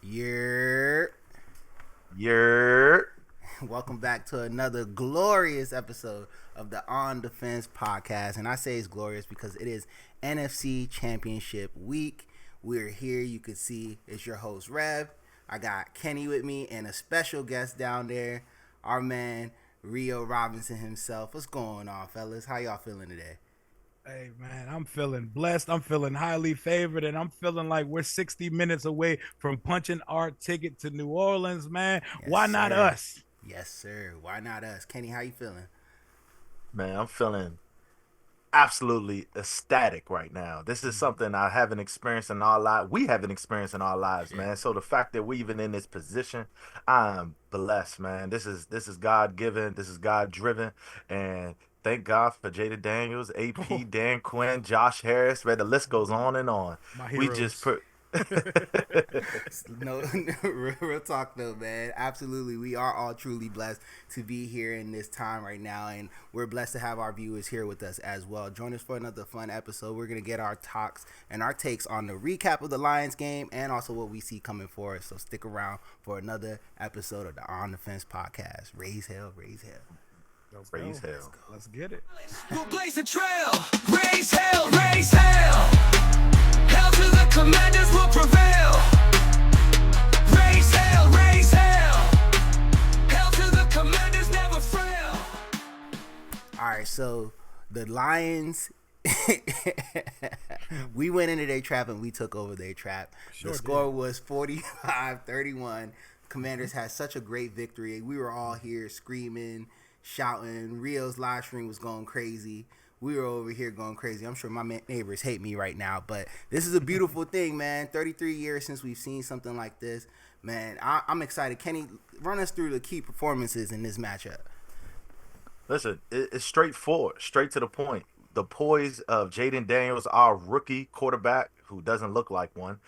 You're You're welcome back to another glorious episode of the On Defense podcast. And I say it's glorious because it is NFC Championship week. We're here. You can see it's your host, Rev. I got Kenny with me and a special guest down there, our man, Rio Robinson himself. What's going on, fellas? How y'all feeling today? Hey man, I'm feeling blessed. I'm feeling highly favored, and I'm feeling like we're 60 minutes away from punching our ticket to New Orleans, man. Yes, Why not sir. us? Yes, sir. Why not us? Kenny, how you feeling? Man, I'm feeling absolutely ecstatic right now. This is something I haven't experienced in our lives. We haven't experienced in our lives, Yeah. man. So the fact that we're even in this position, I'm blessed, man. This is God given. This is God driven, and thank God for Jayden Daniels, AP, Oh, Dan Quinn, Josh Harris. Man, the list goes on and on. my We just heroes. put. No, real talk though, man. Absolutely, we are all truly blessed to be here in this time right now, and we're blessed to have our viewers here with us as well. Join us for another fun episode. We're gonna get our talks and our takes on the recap of the Lions game and also what we see coming for us. So stick around for another episode of the On the Fence podcast. Raise hell, raise hell. Let's Raise go. hell. Let's get it. We'll blaze a trail, raise hell, raise hell. Hell to the commanders will prevail. Raise hell, raise hell. Hell to the commanders never fail. All right, so the Lions, we went into their trap and we took over their trap. Sure The score was 45-31. Commanders had such a great victory. We were all here screaming, shouting. Rio's live stream was going crazy. We were over here going crazy. I'm sure my neighbors hate me right now, but this is a beautiful thing, man. 33 years since we've seen something like this. Man, I'm excited. Kenny, run us through the key performances in this matchup. Listen, it's straightforward, straight to the point. The poise of Jayden Daniels, our rookie quarterback, who doesn't look like one,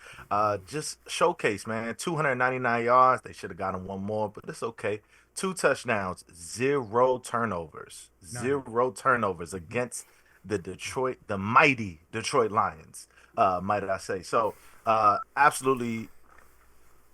just showcase, man. 299 yards. They should have gotten one more, but it's okay. Two touchdowns, zero turnovers. None. Zero turnovers against the mighty Detroit Lions, might I say. So, absolutely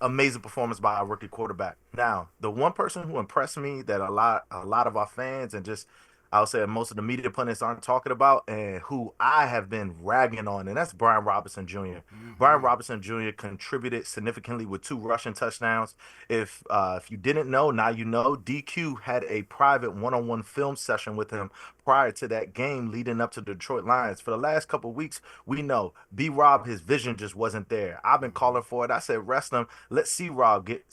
amazing performance by our rookie quarterback. Now, the one person who impressed me that a lot of our fans and just I'll say most of the media pundits aren't talking about and who I have been ragging on, and that's Brian Robinson Jr. Brian Robinson Jr. contributed significantly with two rushing touchdowns. If you didn't know, now you know. DQ had a private one-on-one film session with him prior to that game leading up to the Detroit Lions. For the last couple of weeks, we know B Rob, his vision just wasn't there. I've been calling for it. I said, rest him. Let's see Rod get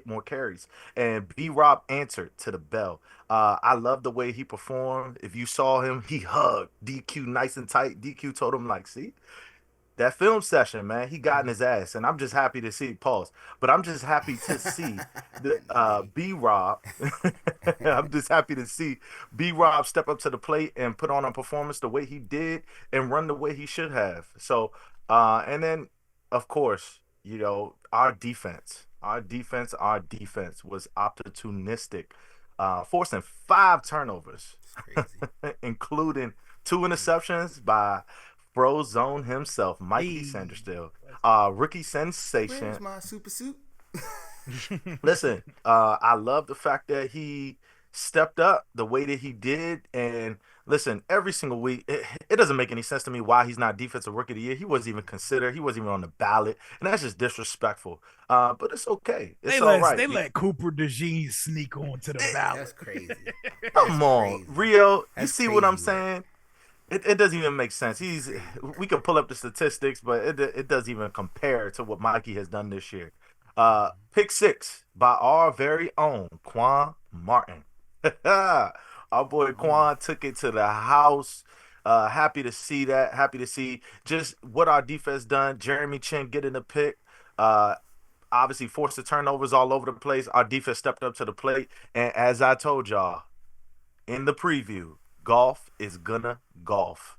more carries. And B Rob answered to the bell. I love the way he performed. If you saw him, he hugged DQ nice and tight. DQ told him, like, see, that film session, man, he got in his ass. And I'm just happy to see, pause, but I'm just happy to see the B Rob. I'm just happy to see B Rob step up to the plate and put on a performance the way he did and run the way he should have. So, and then, of course, our defense was opportunistic, forcing five turnovers, It's crazy. including two interceptions by Frozone himself, Mikey Hey. Sanderstill, rookie sensation. Where's my super suit? Listen, I love the fact that he stepped up the way that he did. And listen, every single week, it doesn't make any sense to me why he's not defensive rookie of the year. He wasn't even considered. He wasn't even on the ballot, and that's just disrespectful. But it's okay. It's all right. They let Cooper DeJean sneak onto the That's ballot. crazy. Come on, crazy. Rio. You That's see what I'm crazy, saying? It doesn't even make sense. We can pull up the statistics, but it doesn't even compare to what Mikey has done this year. Pick six by our very own Quan Martin. Our boy Quan took it to the house. Happy to see that. Happy to see just what our defense done. Jeremy Chin getting the pick. Obviously forced the turnovers all over the place. Our defense stepped up to the plate. And as I told y'all in the preview, golf is gonna golf.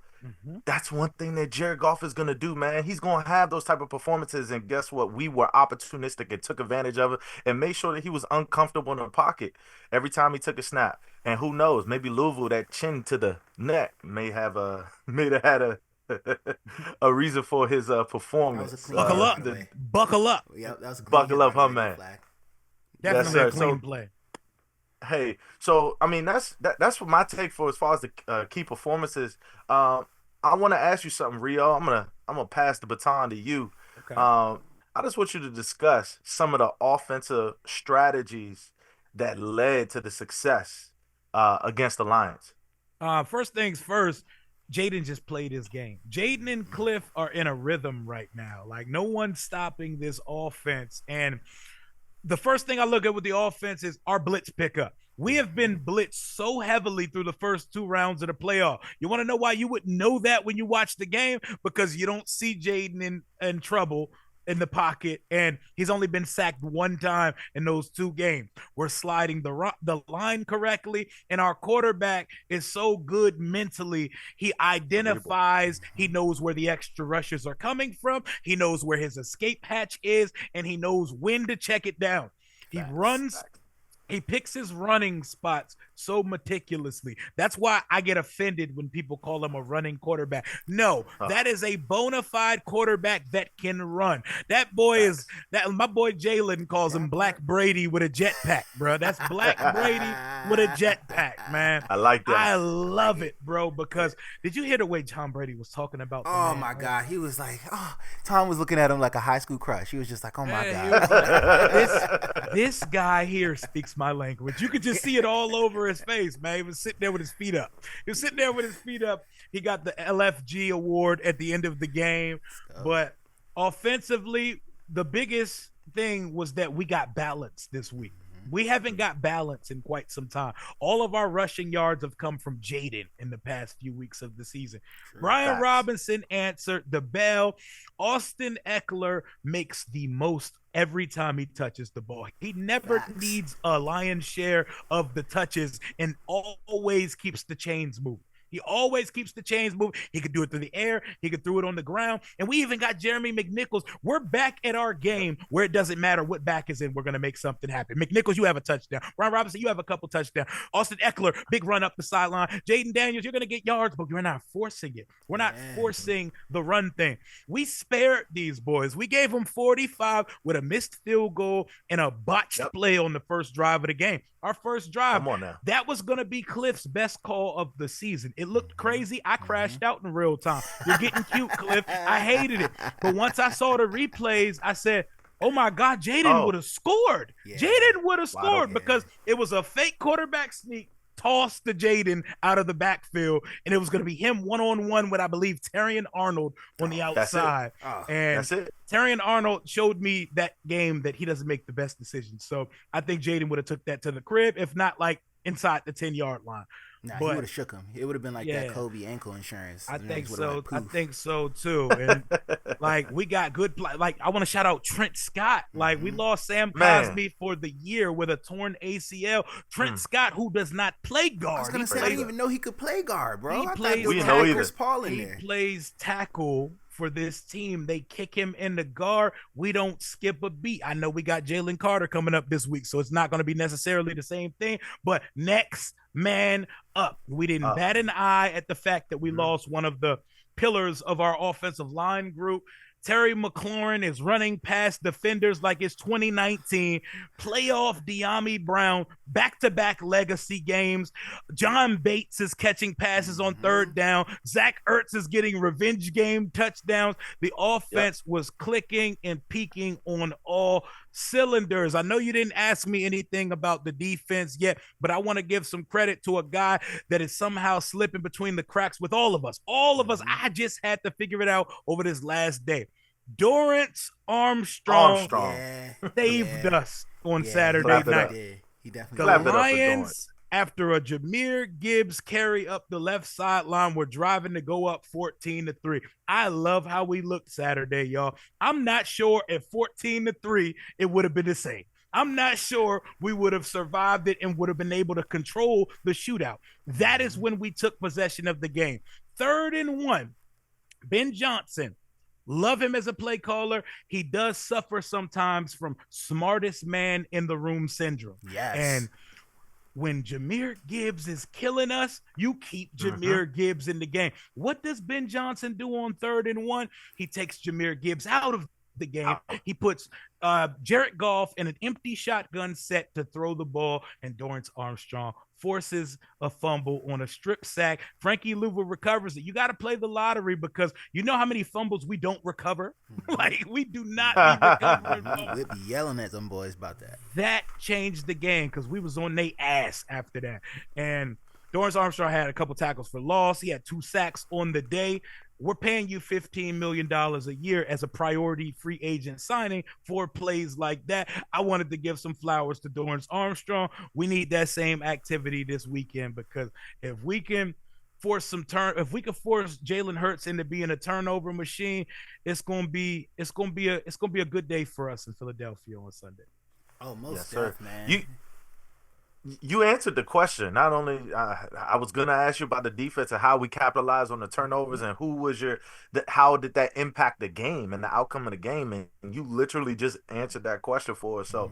That's one thing that Jared Goff is gonna do, man. He's gonna have those type of performances, and guess what? We were opportunistic and took advantage of it, and made sure that he was uncomfortable in the pocket every time he took a snap. And who knows? Maybe Louisville, that chin to the neck, may have had a a reason for his That was a performance. clean Buckle play, up. by the way. Buckle up. Yep, that was a clean Buckle hit up, by huh, the radio man? flag. Definitely sir. a clean So, play. hey, so I mean that's what my take for as far as the key performances. I want to ask you something, Rio. I'm gonna pass the baton to you. Okay. I just want you to discuss some of the offensive strategies that led to the success against the Lions. First things first, Jayden just played his game. Jayden and Cliff are in a rhythm right now. Like, no one's stopping this offense. And the first thing I look at with the offense is our blitz pickup. We have been blitzed so heavily through the first 2 rounds of the playoff. You want to know why you wouldn't know that when you watch the game? Because you don't see Jayden in trouble in the pocket, and he's only been sacked 1 time in those 2 games. We're sliding the line correctly, and our quarterback is so good mentally. He identifies, he knows where the extra rushes are coming from, he knows where his escape hatch is, and he knows when to check it down. He runs. He picks his running spots so meticulously. That's why I get offended when people call him a running quarterback. No, that is a bona fide quarterback that can run. That boy is that. My boy Jalen calls him Black Brady with a jetpack, bro. That's Black Brady with a jetpack, man. I like that. I love it, bro. Because did you hear the way Tom Brady was talking about? Oh my God, he was like, Tom was looking at him like a high school crush. He was just like, oh my Yeah, God. Like, this guy here speaks my language. You could just see it all over his face, man. He was sitting there with his feet up. He got the LFG award at the end of the game. But offensively, the biggest thing was that we got balance this week. We haven't got balance in quite some time. All of our rushing yards have come from Jayden in the past few weeks of the season. Brian Robinson answered the bell. Austin Eckler makes the most every time he touches the ball. He never needs a lion's share of the touches and always keeps the chains moving. He always keeps the chains moving. He could do it through the air. He could throw it on the ground. And we even got Jeremy McNichols. We're back at our game where it doesn't matter what back is in. We're going to make something happen. McNichols, you have a touchdown. Brian Robinson, you have a couple touchdowns. Austin Eckler, big run up the sideline. Jayden Daniels, you're going to get yards, but you're not forcing it. We're not forcing the run thing. We spared these boys. We gave them 45 with a missed field goal and a botched play on the first drive of the game. Our first drive, Come on now. that was going to be Cliff's best call of the season. It looked crazy. I crashed out in real time. You're getting cute, Cliff. I hated it. But once I saw the replays, I said, oh my God, Jayden would have scored. Yeah. Jayden would have scored Yeah. because it was a fake quarterback sneak tossed to Jayden out of the backfield, and it was going to be him one-on-one with, I believe, Terrion Arnold on the outside. And That's it. Terrion Arnold showed me that game that he doesn't make the best decisions. So I think Jayden would have took that to the crib, if not like inside the 10-yard line. Nah, he But- would have shook him. It would have been like Yeah. that Kobe ankle insurance. I The think niggas would've so. went I poof. think so too. And like we got good. Like I want to shout out Trent Scott. Like we lost Sam Man. Cosby for the year with a torn ACL. Trent Scott, who does not play guard. I was gonna He say I plays- didn't even know he could play guard, bro. He I plays- thought We we didn't know had either. Chris Paul in He there. plays tackle for this team. They kick him in the guard. We don't skip a beat. I know we got Jalen Carter coming up this week, so it's not going to be necessarily the same thing, but next man up. We didn't bat an eye at the fact that we lost one of the pillars of our offensive line group. Terry McLaurin is running past defenders like it's 2019. Playoff De'Ami Brown, back-to-back legacy games. John Bates is catching passes on third down. Zach Ertz is getting revenge game touchdowns. The offense was clicking and peaking on all cylinders. I know you didn't ask me anything about the defense yet, but I want to give some credit to a guy that is somehow slipping between the cracks with all of us. All of us. I just had to figure it out over this last day. Dorrance Armstrong Yeah. saved us on Yeah, Saturday Clap it night. up. He definitely The Clap it up for Lions, after a Jameer Gibbs carry up the left sideline, were driving to go up 14-3. I love how we looked Saturday, y'all. I'm not sure at 14-3 it would have been the same. I'm not sure we would have survived it and would have been able to control the shootout. That is when we took possession of the game. 3rd and 1. Ben Johnson. Love him as a play caller. He does suffer sometimes from smartest man in the room syndrome. Yes. And when Jahmyr Gibbs is killing us, you keep Jahmyr Gibbs in the game. What does Ben Johnson do on 3rd and 1? He takes Jahmyr Gibbs out of the game. He puts Jared Goff in an empty shotgun set to throw the ball, and Dorrance Armstrong forces a fumble on a strip sack. Frankie Louva recovers it. You got to play the lottery because you know how many fumbles we don't recover? Like, we do not be recovering fumbles. We'd be yelling at them boys about that. That changed the game because we was on their ass after that. And Dorrance Armstrong had a couple tackles for loss. He had 2 sacks on the day. We're paying you $15 million a year as a priority free agent signing for plays like that. I wanted to give some flowers to Dorrance Armstrong. We need that same activity this weekend because if we can force Jalen Hurts into being a turnover machine, it's gonna be a good day for us in Philadelphia on Sunday. Oh, most definitely, man. You answered the question. Not only I was gonna ask you about the defense and how we capitalized on the turnovers and how did that impact the game and the outcome of the game, and you literally just answered that question for us. So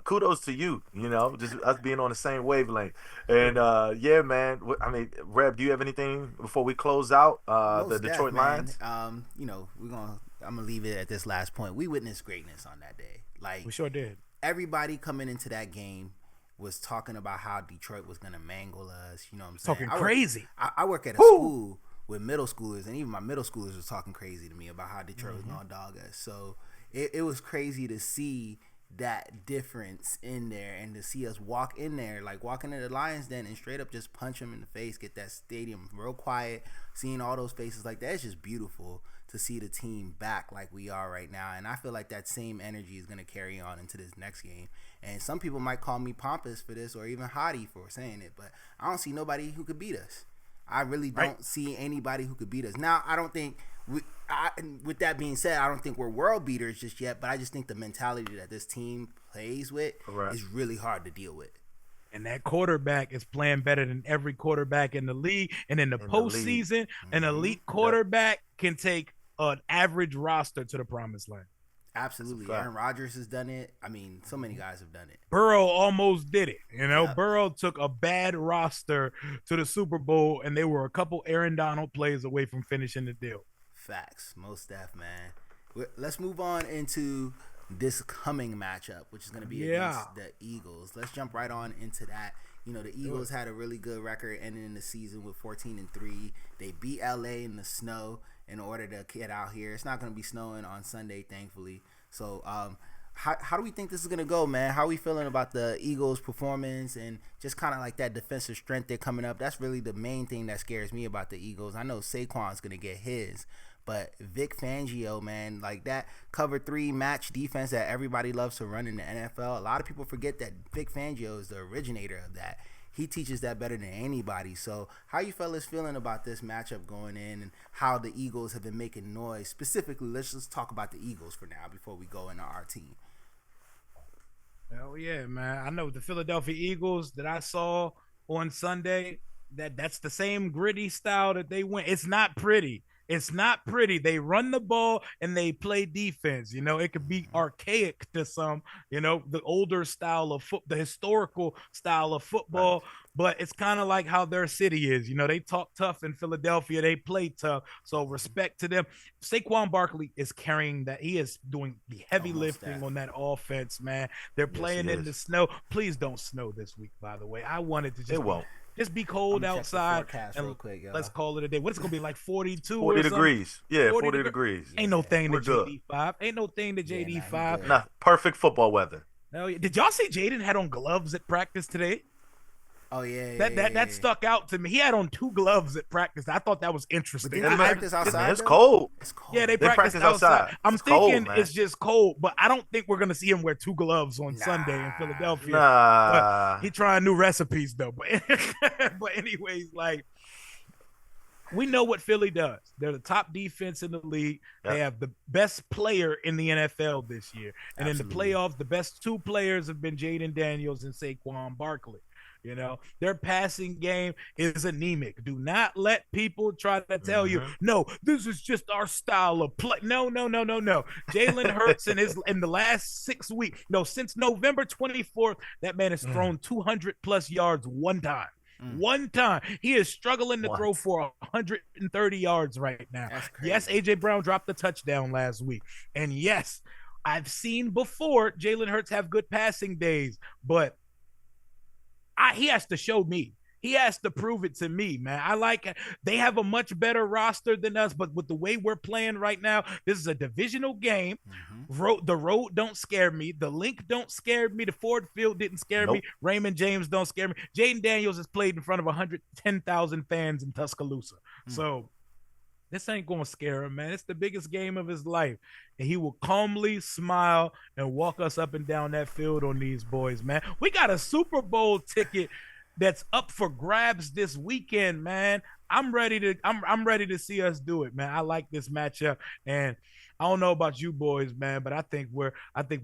kudos to you. You know, just us being on the same wavelength. And yeah, man. I mean, Reb, do you have anything before we close out the Detroit Lions? You know, I'm gonna leave it at this last point. We witnessed greatness on that day. Like, we sure did. Everybody coming into that game was talking about how Detroit was going to mangle us. You know what I'm saying? Talking crazy. I work at a school with middle schoolers, and even my middle schoolers was talking crazy to me about how Detroit was going to dog us. So it was crazy to see that difference in there and to see us walk in there, like walking into the Lions Den and straight up just punch them in the face, get that stadium real quiet, seeing all those faces like that. It's just beautiful to see the team back like we are right now. And I feel like that same energy is going to carry on into this next game. And some people might call me pompous for this or even haughty for saying it, but I don't see nobody who could beat us. I really don't see anybody who could beat us. Now, I don't think, with that being said, I don't think we're world beaters just yet, but I just think the mentality that this team plays with is really hard to deal with. And that quarterback is playing better than every quarterback in the league. And in the postseason, an elite quarterback can take an average roster to the promised land. Absolutely. Aaron Rodgers has done it. I mean, so many guys have done it. Burrow almost did it. You know, Burrow took a bad roster to the Super Bowl, and they were a couple Aaron Donald plays away from finishing the deal. Facts. Most def, man. Let's move on into this coming matchup, which is going to be against the Eagles. Let's jump right on into that. You know, the Eagles had a really good record ending the season with 14-3. They beat LA in the snow in order to get out here. It's not going to be snowing on Sunday, thankfully. So, how do we think this is going to go, man? How are we feeling about the Eagles' performance and just kind of like that defensive strength they're coming up? That's really the main thing that scares me about the Eagles. I know Saquon's going to get his, but Vic Fangio, man, like that cover 3 match defense that everybody loves to run in the NFL, a lot of people forget that Vic Fangio is the originator of that. He teaches that better than anybody. So how you fellas feeling about this matchup going in and how the Eagles have been making noise? Specifically, let's just talk about the Eagles for now before we go into our team. Hell yeah, man. I know the Philadelphia Eagles that I saw on Sunday, that's the same gritty style that they went. It's not pretty. It's not pretty. They run the ball and they play defense. You know, it could be archaic to some, you know, the older style of the historical style of football, but it's kind of like how their city is. You know, they talk tough in Philadelphia. They play tough. So respect to them. Saquon Barkley is carrying that. He is doing the heavy lifting on that offense, man. They're playing in the snow. Please don't snow this week, by the way. I wanted to just. It won't. Just be cold outside and real quick, let's call it a day. What's it going to be, like 42 40 or degrees. Yeah, 40 degrees. Ain't no thing to We're JD5. Ain't no thing to JD5. Nah, perfect football weather. No, did y'all see Jayden had on gloves at practice today? Oh, yeah. That stuck out to me. He had on 2 gloves at practice. I thought that was interesting. They practice outside? It's cold. It's cold. Yeah, they practice outside. I'm thinking cold, it's just cold, but I don't think we're going to see him wear 2 gloves on Sunday in Philadelphia. Nah. But he trying new recipes, though. But anyways, like, we know what Philly does. They're the top defense in the league. Yep. They have the best player in the NFL this year. And in the playoffs, the best 2 players have been Jayden Daniels and Saquon Barkley. Their passing game is anemic. Do not let people try to tell you, Mm-hmm. no, this is just our style of play. No, no, no, no, no. Jalen Hurts in the last 6 weeks, no, since November 24th, that man has thrown 200 plus yards one time. One time. He is struggling to throw for 130 yards right now. Yes, A.J. Brown dropped the touchdown last week. And yes, I've seen before Jalen Hurts have good passing days, but he has to show me. He has to prove it to me, man. I like it. They have a much better roster than us, but with the way we're playing right now, this is a divisional game. The road don't scare me. The link don't scare me. The Ford Field didn't scare me. Raymond James don't scare me. Jayden Daniels has played in front of 110,000 fans in Tuscaloosa. So this ain't going to scare him, man. It's the biggest game of his life. And he will calmly smile and walk us up and down that field on these boys, man. We got a Super Bowl ticket that's up for grabs this weekend, man. I'm ready to see us do it, man. I like this matchup, and I don't know about you boys, man, but I think we're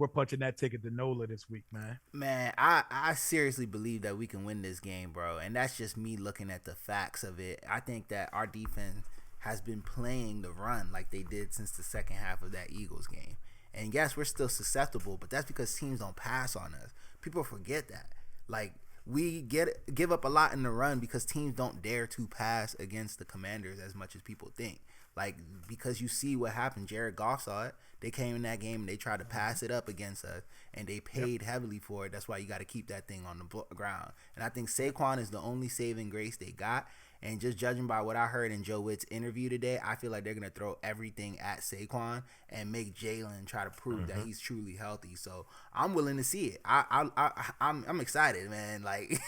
punching that ticket to NOLA this week, man. Man, I seriously believe that we can win this game, bro. And that's just me looking at the facts of it. I think that our defense has been playing the run like they did since the second half of that Eagles game. And yes, we're still susceptible, but that's because teams don't pass on us. People forget that. Like, we give up a lot in the run because teams don't dare to pass against the Commanders as much as people think. Like, because you see what happened. Jared Goff saw it. They came in that game and they tried to pass it up against us, and they paid heavily for it. That's why you got to keep that thing on the ground. And I think Saquon is the only saving grace they got. And just judging by what I heard in Joe Witt's interview today, I feel like they're going to throw everything at Saquon and make Jalen try to prove that he's truly healthy. So I'm willing to see it. I'm excited, man. Like,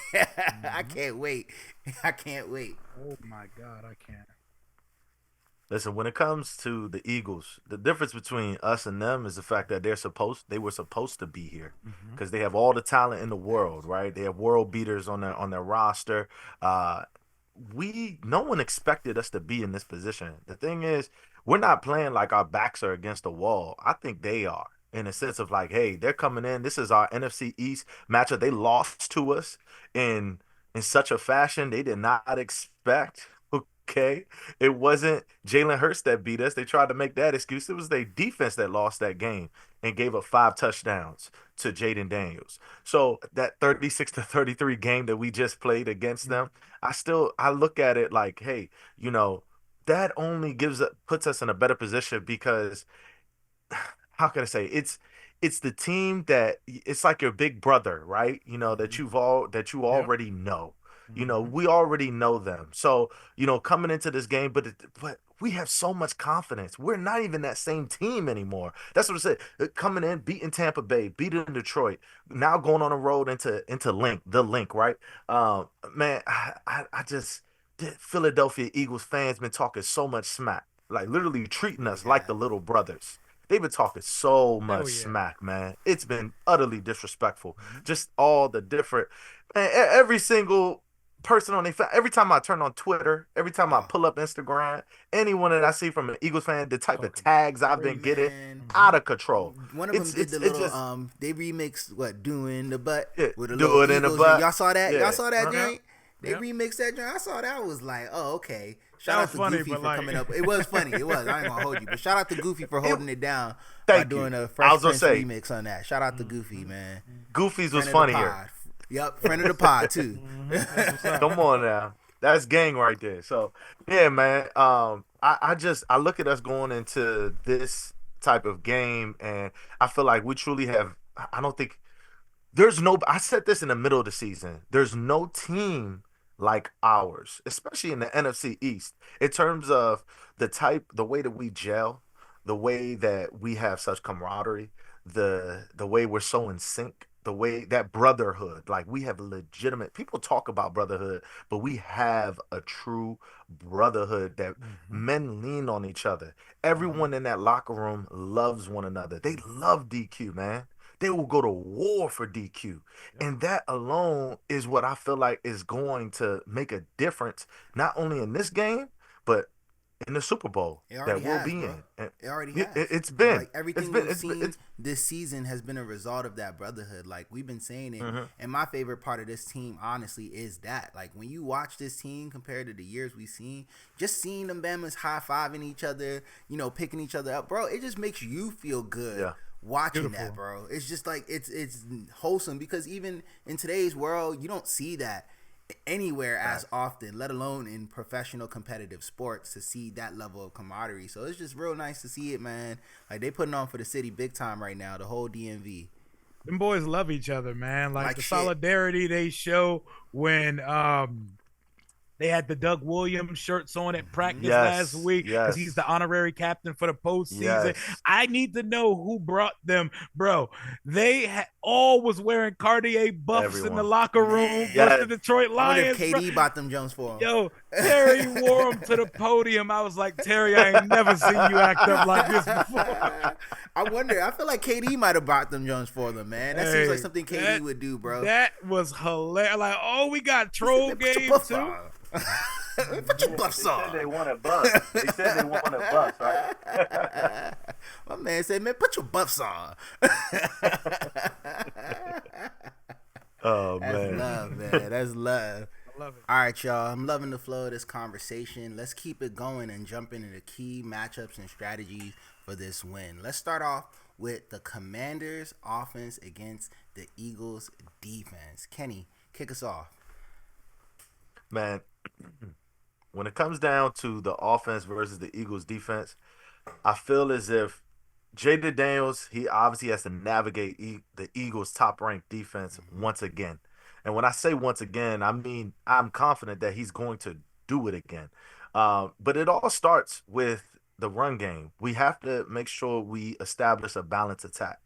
I can't wait. I can't wait. Oh, my God, I can't. Listen, when it comes to the Eagles, the difference between us and them is the fact that they were supposed to be here because they have all the talent in the world, right? They have world beaters on their roster. No one expected us to be in this position. The thing is, we're not playing like our backs are against the wall. I think they are, in a sense of like, hey, they're coming in. This is our NFC East matchup. They lost to us in such a fashion they did not expect. Okay, it wasn't Jalen Hurts that beat us. They tried to make that excuse. It was their defense that lost that game and gave up 5 touchdowns to Jayden Daniels. So that 36-33 game that we just played against them, I look at it like, hey, that only puts us in a better position because, how can I say, it's the team that it's like your big brother, right? That you already know. We already know them. So, coming into this game, but we have so much confidence. We're not even that same team anymore. That's what I said. Coming in, beating Tampa Bay, beating Detroit, now going on the road into the link, right? Man, I just Philadelphia Eagles fans been talking so much smack, like literally treating us like the little brothers. They've been talking so much smack, man. It's been utterly disrespectful. Just all the different, man, every single person on every time I turn on Twitter, every time I pull up Instagram, anyone that I see from an Eagles fan, the type of tags I've been getting, out of control. One of them did the little they remixed doing the butt with a do it in the butt. Y'all saw that? Y'all saw that joint? They remixed that joint. I saw that. I was like, oh, okay. Shout out to Goofy for coming up. It was funny. It was. I ain't gonna hold you, but shout out to Goofy for holding it down by doing a Fresh Prince remix on that. Shout out to Goofy, man. Goofy's was funnier. Yep, friend of the pod too. Come on now, that's gang right there. So yeah, man. I look at us going into this type of game, and I feel like we truly have. I don't think there's no. I said this in the middle of the season. There's no team like ours, especially in the NFC East, in terms of the way that we gel, the way that we have such camaraderie, the way we're so in sync. The way that brotherhood, like we have legitimate people talk about brotherhood, but we have a true brotherhood that men lean on each other. Everyone in that locker room loves one another. They love DQ, man. They will go to war for DQ. And that alone is what I feel like is going to make a difference, not only in this game, but in the Super Bowl It that already we'll has, be bro. in. And It already it, has. it's been. Like everything It's been. we've It's been. seen this season has been a result of that brotherhood. Like we've been saying it. Mhm. And my favorite part of this team, honestly, is that. Like when you watch this team compared to the years we've seen, just seeing them Bama's high-fiving each other, you know, picking each other up, bro, it just makes you feel good. Yeah. Watching Beautiful. that, bro. It's just like it's wholesome because even in today's world, you don't see that anywhere as often, let alone in professional competitive sports, to see that level of camaraderie. So it's just real nice to see it, man. Like they putting on for the city big time right now, the whole DMV. Them boys love each other, man. Like the shit. solidarity they show when they had the Doug Williams shirts on at practice Yes, last week because yes. he's the honorary captain for the postseason. Yes. I need to know who brought them, bro. They all was wearing Cartier buffs in the Everyone. locker room Man. versus Yes. the Detroit I wonder Lions. if bro. KD bought them Jones for him. Yo, Terry wore them to the podium. I was like, Terry, I ain't never seen you act up like this before. I wonder. I feel like KD might have bought them Jones for them, man. That seems like Hey, something KD that- would do, bro. That was hilarious. Like, oh, we got troll Put your game buff too. on. Put your buffs on. They want a bus. They said they want a bus, right? My man said, man, put your buffs on. Oh That's man. love, man. That's love. I love it. All right, y'all. I'm loving the flow of this conversation. Let's keep it going and jump into the key matchups and strategies for this win. Let's start off with the Commanders' offense against the Eagles' defense. Kenny, kick us off. Man, when it comes down to the offense versus the Eagles defense, I feel as if Jayden Daniels, he obviously has to navigate the Eagles' top-ranked defense once again. And when I say once again, I mean I'm confident that he's going to do it again. But it all starts with the run game. We have to make sure we establish a balanced attack.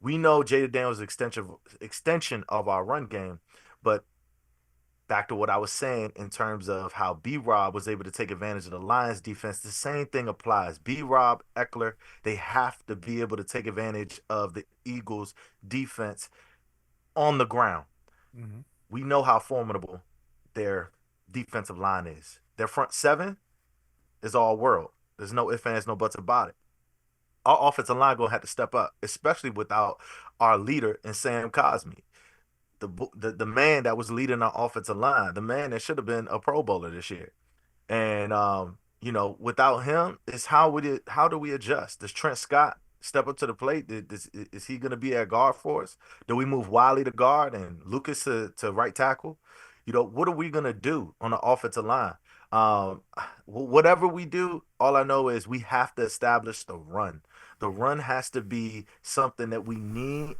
We know Jayden Daniels is extension of our run game, but back to what I was saying in terms of how B-Rob was able to take advantage of the Lions defense, the same thing applies. B-Rob, Eckler, they have to be able to take advantage of the Eagles defense on the ground. Mm-hmm. We know how formidable their defensive line is. Their front seven is all world. There's no ifs, ands, no buts about it. Our offensive line going to have to step up, especially without our leader in Sam Cosmi. The man that was leading our offensive line, the man that should have been a Pro Bowler this year. And without him, it's how do we adjust? Does Trent Scott step up to the plate? Is he going to be at guard for us? Do we move Wiley to guard and Lucas to right tackle? What are we going to do on the offensive line? Whatever we do, all I know is we have to establish the run. The run has to be something that we need,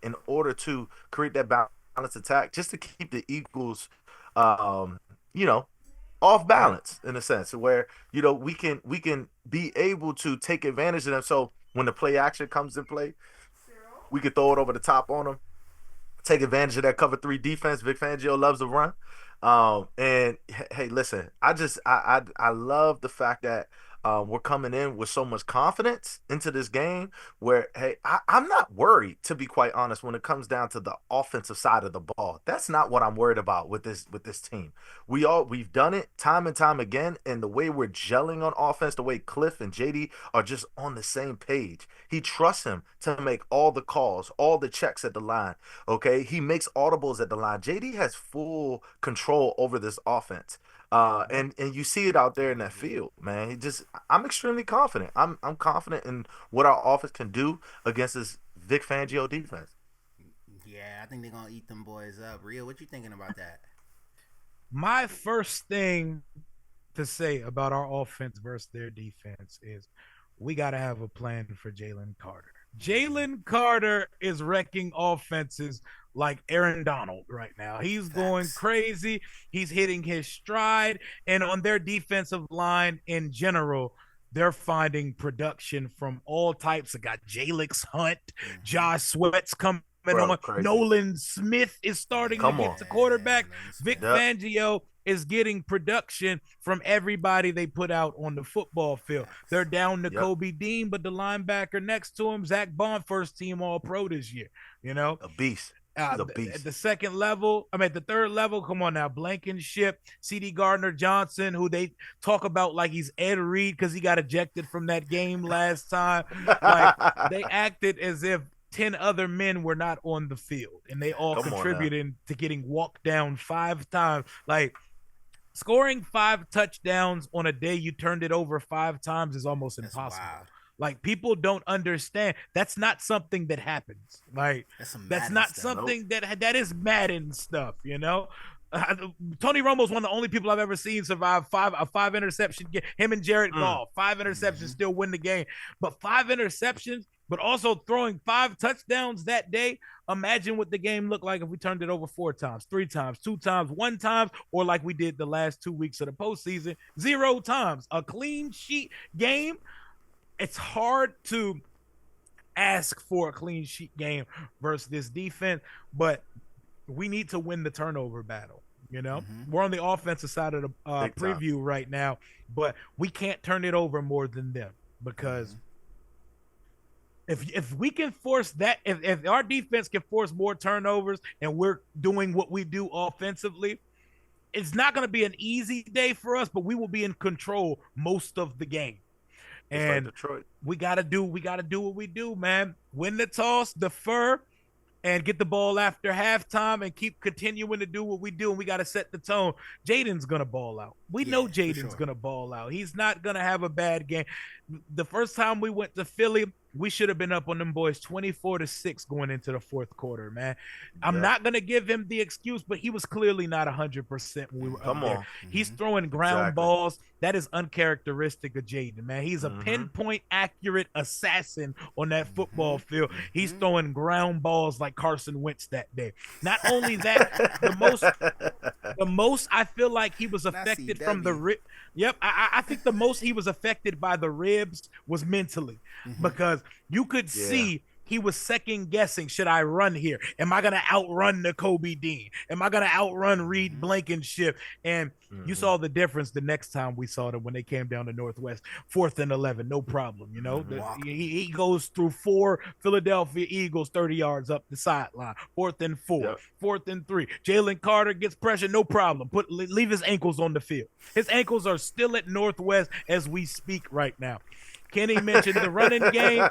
in order to create that balanced attack, just to keep the Eagles, off balance in a sense, where we can be able to take advantage of them. So when the play action comes in play, we can throw it over the top on them, take advantage of that cover 3 defense. Vic Fangio loves to run. And hey, listen, I love the fact that we're coming in with so much confidence into this game where, hey, I'm not worried, to be quite honest, when it comes down to the offensive side of the ball. That's not what I'm worried about with this team. We've done it time and time again, and the way we're gelling on offense, the way Cliff and JD are just on the same page. He trusts him to make all the calls, all the checks at the line, okay? He makes audibles at the line. JD has full control over this offense. And you see it out there in that field, man. I'm extremely confident. I'm confident in what our offense can do against this Vic Fangio defense. Yeah, I think they're gonna eat them boys up. Rio, what you thinking about that? My first thing to say about our offense versus their defense is we got to have a plan for Jalen Carter. Jalen Carter is wrecking offenses like Aaron Donald right now. He's going crazy. He's hitting his stride. And on their defensive line in general, they're finding production from all types. I got Jalix Hunt, Josh Sweat's coming on. Crazy. Nolan Smith is starting to get to quarterback. Vic Fangio is getting production from everybody they put out on the football field. They're down to Kobe Dean, but the linebacker next to him, Zach Bond, first team All-Pro this year. A beast. He's a At beast. the second level, at the third level, come on now. Blankenship, CD Gardner Johnson, who they talk about like he's Ed Reed because he got ejected from that game last time. Like, they acted as if 10 other men were not on the field, and they all contributed to getting walked down 5 times. Like, scoring 5 touchdowns on a day you turned it over 5 times is almost impossible. Wild. Like, people don't understand. That's not something that happens. Like, that's not stuff. Something that is Madden stuff, you know? Tony Romo's one of the only people I've ever seen survive a 5 interception game. Him and Jared Goff, 5 interceptions, still win the game. But 5 interceptions, but also throwing 5 touchdowns that day. Imagine what the game looked like if we turned it over 4 times, 3 times, 2 times, 1 time, or like we did the last 2 weeks of the postseason, 0 times. A clean sheet game. It's hard to ask for a clean sheet game versus this defense, but we need to win the turnover battle. You know, we're on the offensive side of the preview right now, but we can't turn it over more than them, because if we can force that, if our defense can force more turnovers and we're doing what we do offensively, it's not going to be an easy day for us, but we will be in control most of the game. And like Detroit, we gotta do what we do, man. Win the toss, defer, and get the ball after halftime, and keep continuing to do what we do. And we gotta set the tone. Jayden's gonna ball out. We know Jayden's gonna ball out. He's not gonna have a bad game. The first time we went to Philly, we should have been up on them boys 24-6 going into the fourth quarter, man. I'm not going to give him the excuse, but he was clearly not 100% when we were up there. He's throwing ground balls. That is uncharacteristic of Jayden, man. He's a pinpoint accurate assassin on that football field. He's throwing ground balls like Carson Wentz that day. Not only that, the most I feel like he was affected from the rib. Yep, I think the most he was affected by the ribs was mentally, because you could see he was second guessing. Should I run here? Am I going to outrun the Kobe Dean? Am I going to outrun Reed Blankenship? And you saw the difference the next time we saw them when they came down to Northwest. 4th and 11, no problem. You know, he goes through 4 Philadelphia Eagles 30 yards up the sideline. 4th and 4, 4th and 3. Jalen Carter gets pressure, no problem. Leave his ankles on the field. His ankles are still at Northwest as we speak right now. Kenny mentioned the running game.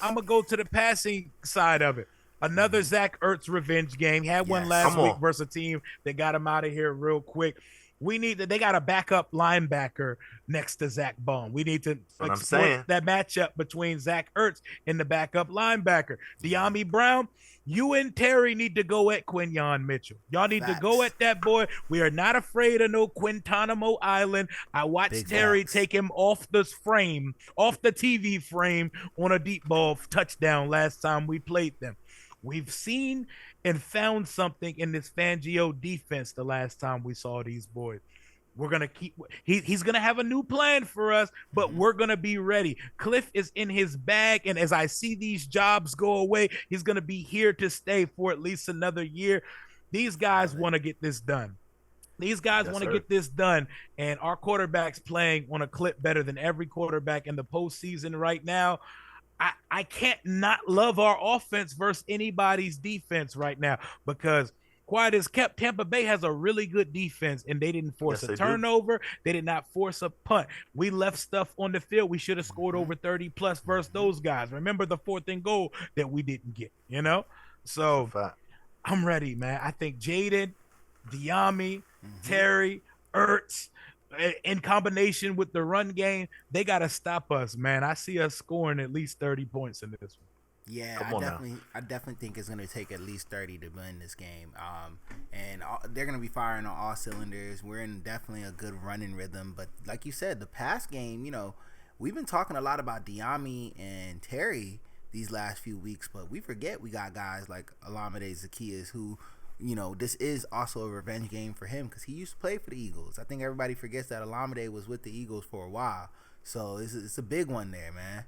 I'm going to go to the passing side of it. Another Zach Ertz revenge game. He had one last week versus a team that got him out of here real quick. They got a backup linebacker next to Zach Bone. We need to exploit that matchup between Zach Ertz and the backup linebacker. De'Ami Brown, you and Terry need to go at Quinyon Mitchell. Y'all need to go at that boy. We are not afraid of no Guantanamo Island. I watched Terry take him off the TV frame on a deep ball touchdown last time we played them. We've seen and found something in this Fangio defense the last time we saw these boys. We're going to keep – he's going to have a new plan for us, but we're going to be ready. Cliff is in his bag, and as I see these jobs go away, he's going to be here to stay for at least another year. These guys want to get this done. Get this done, and our quarterback's playing on a clip better than every quarterback in the postseason right now. I can't not love our offense versus anybody's defense right now, because quiet as kept, Tampa Bay has a really good defense, and they didn't force a turnover. They did not force a punt. We left stuff on the field. We should have scored over 30 plus versus those guys. Remember the 4th and goal that we didn't get, you know? So I'm ready, man. I think Jayden, De'Ami, Terry, Ertz, in combination with the run game, they got to stop us, man. I see us scoring at least 30 points in this one. Yeah, I definitely think it's going to take at least 30 to win this game. And they're going to be firing on all cylinders. We're in definitely a good running rhythm. But like you said, the pass game, you know, we've been talking a lot about De'Ami and Terry these last few weeks, but we forget we got guys like Olamide Zaccheaus who, you know, this is also a revenge game for him because he used to play for the Eagles. I think everybody forgets that Olamide was with the Eagles for a while. So it's a big one there, man.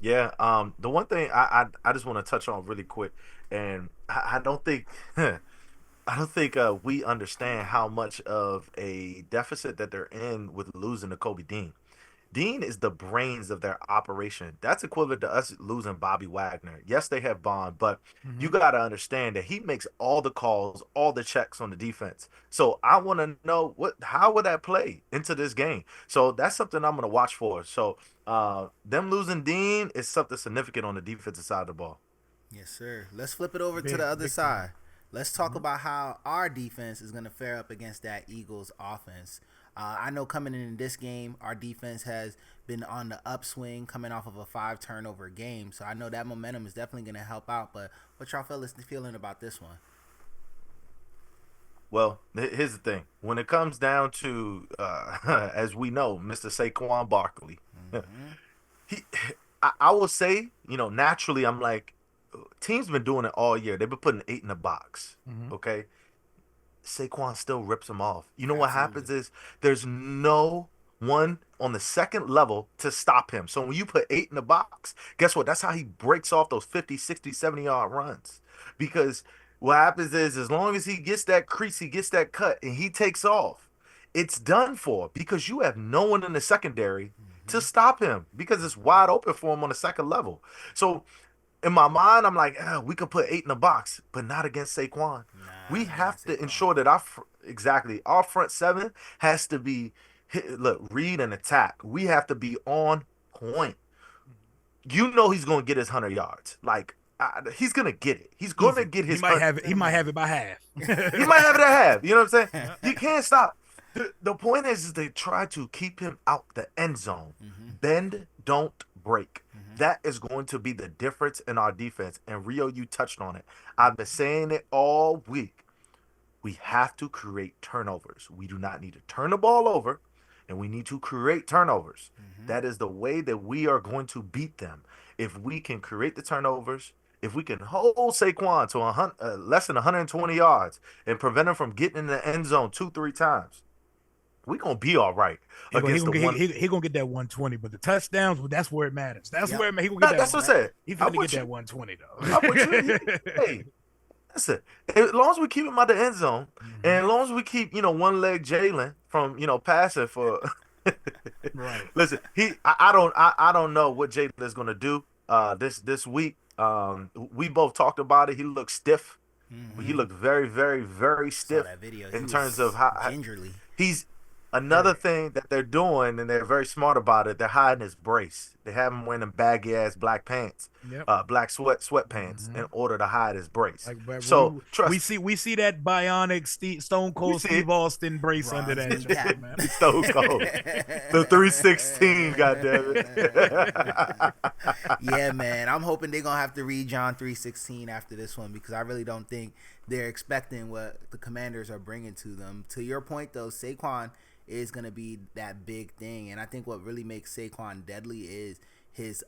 Yeah, the one thing I just want to touch on really quick, and I don't think we understand how much of a deficit that they're in with losing to Kobe Dean. Dean is the brains of their operation. That's equivalent to us losing Bobby Wagner. Yes, they have Bond, but you got to understand that he makes all the calls, all the checks on the defense. So I want to know how would that play into this game. So that's something I'm going to watch for. So them losing Dean is something significant on the defensive side of the ball. Yes, sir. Let's flip it over to the other side. Let's talk about how our defense is going to fare up against that Eagles offense. I know coming in this game, our defense has been on the upswing coming off of a 5-turnover game. So I know that momentum is definitely going to help out. But what y'all fellas feeling about this one? Well, here's the thing. When it comes down to, as we know, Mr. Saquon Barkley, I will say, naturally, I'm like, teams been doing it all year. They've been putting 8 in the box, okay? Saquon still rips them off. You know what happens is there's no one on the second level to stop him. So when you put 8 in the box, guess what? That's how he breaks off those 50, 60, 70-yard runs. Because what happens is as long as he gets that crease, he gets that cut, and he takes off, it's done for because you have no one in the secondary to stop him because it's wide open for him on the second level. So in my mind, I'm like, we could put 8 in the box, but not against Saquon. We have to ensure that our front 7 has to be read and attack. We have to be on point. He's going to get his 100 yards. Like he's going to get it. He's going to get his. He might have it by half. He might have it at half. You know what I'm saying? You can't stop. The point is they try to keep him out the end zone. Bend, don't break. That is going to be the difference in our defense. And Rio, you touched on it. I've been saying it all week. We have to create turnovers. We do not need to turn the ball over, and we need to create turnovers. That is the way that we are going to beat them. If we can create the turnovers, if we can hold Saquon to less than 120 yards and prevent him from getting in the end zone 2-3 times, we're going to be all right. He going to get that 120, but the touchdowns, that's where it matters. That's where he going to get that. That's what I said. He's going to get that 120, though. Hey, listen, as long as we keep him out the end zone, and as long as we keep, one leg Jalen from, passing for right. Listen, I don't know what Jalen is going to do this week. We both talked about it. He looked stiff. He looked very, very, very stiff in terms of how gingerly. He's another thing that they're doing, and they're very smart about it. They're hiding his brace. They have him wearing them baggy ass black pants, black sweatpants, in order to hide his brace. So we see that bionic Stone Cold Steve Austin brace under that jacket, man. Stone Cold, the 316, goddammit. Yeah, man. I'm hoping they're gonna have to read John 3:16 after this one because I really don't think they're expecting what the Commanders are bringing to them. To your point, though, Saquon is going to be that big thing, and I think what really makes Saquon deadly is his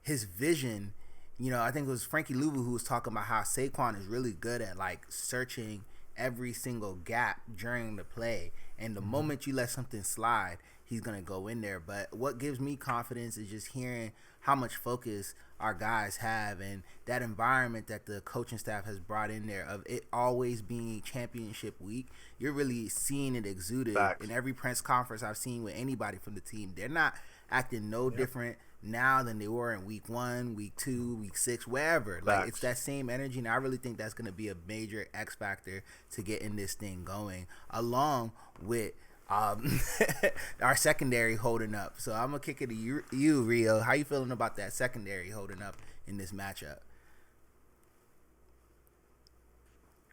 vision. I think it was Frankie Louvu who was talking about how Saquon is really good at searching every single gap during the play, and the moment you let something slide, he's going to go in there. But what gives me confidence is just hearing how much focus our guys have and that environment that the coaching staff has brought in there of it always being championship week. You're really seeing it exuded in every press conference I've seen with anybody from the team. They're not acting different now than they were in week 1, week 2, week 6, wherever. It's that same energy, and I really think that's going to be a major X factor to getting this thing going, along with our secondary holding up. So I'm gonna kick it to you, Rio. How you feeling about that secondary holding up in this matchup?